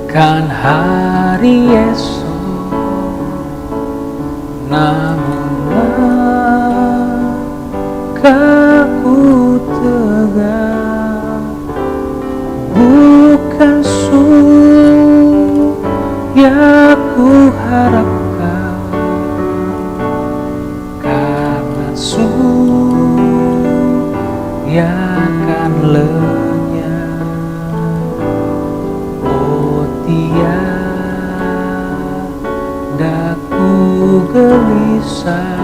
Kan hari esok, namun langkahku tegak, bukan yang ku harapkan, karena yang akan lenyap. Oh tiada ku gelisah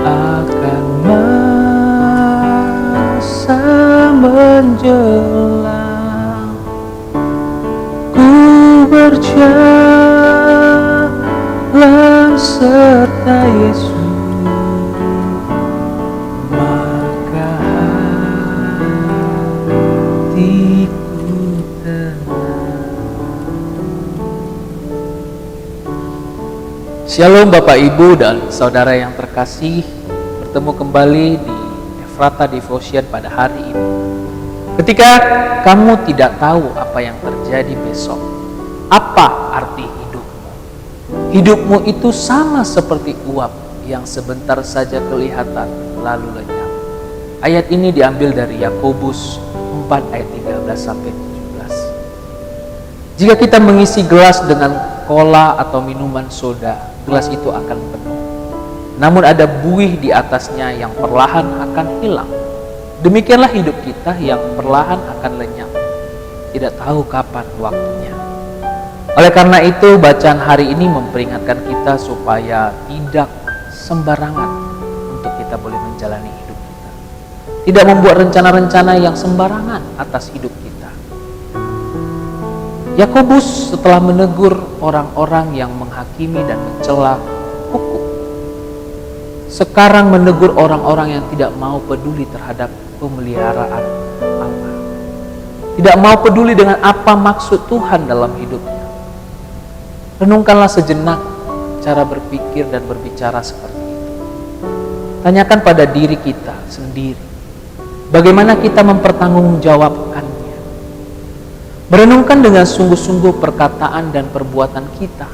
akan masa menjelang. Ku berjalan serta Yesus, maka hatiku tenang. Shalom Bapak Ibu dan Saudara yang terkasih, bertemu kembali di Efrata Devotion pada hari ini. Ketika kamu tidak tahu apa yang terjadi besok, apa arti hidupmu? Hidupmu itu sama seperti uap yang sebentar saja kelihatan lalu lenyap. Ayat ini diambil dari Yakobus 4 ayat 13-17. Jika kita mengisi gelas dengan cola atau minuman soda, gelas itu akan penuh. Namun ada buih di atasnya yang perlahan akan hilang. Demikianlah hidup kita yang perlahan akan lenyap, tidak tahu kapan waktunya. Oleh karena itu, bacaan hari ini memperingatkan kita supaya tidak sembarangan untuk kita boleh menjalani hidup kita. Tidak membuat rencana-rencana yang sembarangan atas hidup kita. Yakobus setelah menegur orang-orang yang menghakimi dan mencela hukum, sekarang menegur orang-orang yang tidak mau peduli terhadap pemeliharaan Allah, tidak mau peduli dengan apa maksud Tuhan dalam hidupnya. Renungkanlah sejenak cara berpikir dan berbicara seperti itu. Tanyakan pada diri kita sendiri, bagaimana kita mempertanggungjawabkannya. Merenungkan dengan sungguh-sungguh perkataan dan perbuatan kita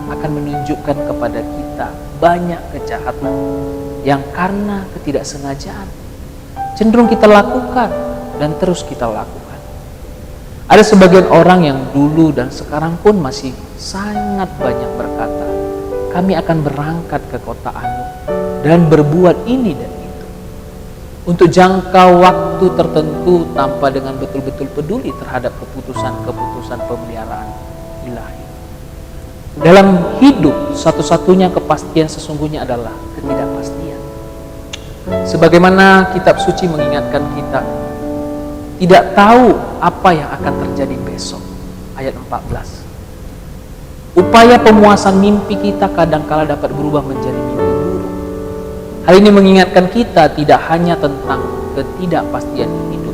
akan menunjukkan kepada kita banyak kejahatan yang karena ketidaksengajaan cenderung kita lakukan dan terus kita lakukan. Ada sebagian orang yang dulu dan sekarang pun masih sangat banyak berkata, kami akan berangkat ke kota anu dan berbuat ini dan itu, untuk jangka waktu tertentu tanpa dengan betul-betul peduli terhadap keputusan-keputusan pemeliharaan ilahi. Dalam hidup, satu-satunya kepastian sesungguhnya adalah ketidakpastian. Sebagaimana kitab suci mengingatkan kita, tidak tahu apa yang akan terjadi besok. Ayat 14. Upaya pemuasan mimpi kita kadangkala dapat berubah menjadi mimpi buruk. Hal ini mengingatkan kita tidak hanya tentang ketidakpastian hidup,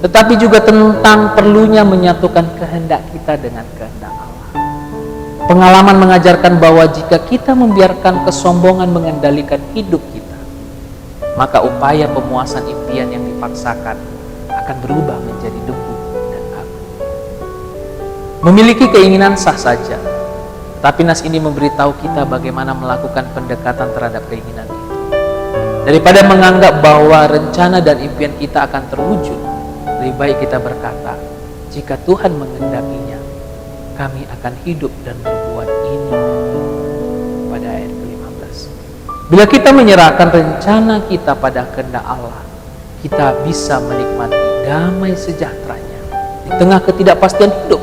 tetapi juga tentang perlunya menyatukan kehendak kita dengan kehendak Allah. Pengalaman mengajarkan bahwa jika kita membiarkan kesombongan mengendalikan hidup kita, maka upaya pemuasan impian yang dipaksakan akan berubah menjadi debu dan abu. Memiliki keinginan sah saja, tapi nas ini memberitahu kita bagaimana melakukan pendekatan terhadap keinginan itu. Daripada menganggap bahwa rencana dan impian kita akan terwujud, lebih baik kita berkata, jika Tuhan mengendakinya, kami akan hidup dan berbuat ini. Pada ayat ke-15. Bila kita menyerahkan rencana kita pada kehendak Allah, kita bisa menikmati damai sejahteranya di tengah ketidakpastian hidup,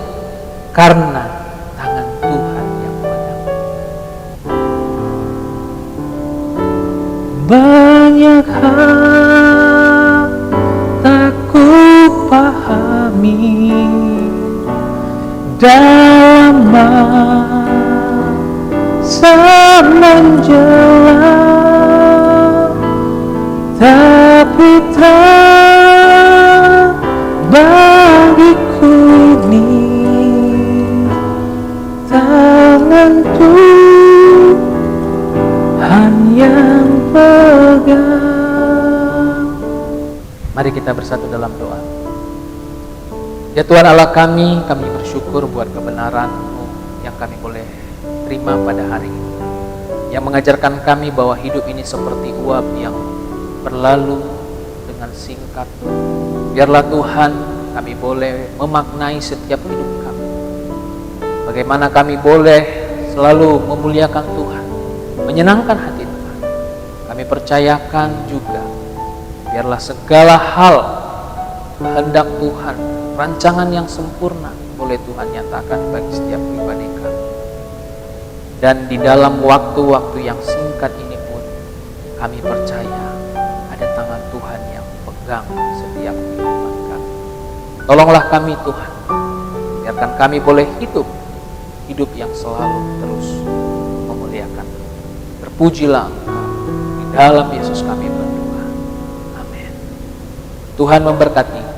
karena tangan Tuhan yang memegang. Banyak hal tak ku pahami dalam masa menjelang, tapi tak bagiku ini tangan Tuhan yang pegang. Mari kita bersatu dalam doa. Ya Tuhan Allah kami bersyukur buat kebenaran-Mu yang kami boleh terima pada hari ini, yang mengajarkan kami bahwa hidup ini seperti uap yang berlalu dengan singkat. Biarlah Tuhan kami boleh memaknai setiap hidup kami, bagaimana kami boleh selalu memuliakan Tuhan, menyenangkan hati Tuhan. Kami percayakan juga, biarlah segala hal kehendak Tuhan, rancangan yang sempurna boleh Tuhan nyatakan bagi setiap pribadi kami. Dan di dalam waktu-waktu yang singkat ini pun, kami percaya ada tangan Tuhan yang pegang setiap kehidupan kami. Tolonglah kami Tuhan, biarkan kami boleh hidup yang selalu terus memuliakan. Terpujilah Engkau, di dalam Yesus kami berdoa. Amin. Tuhan memberkati.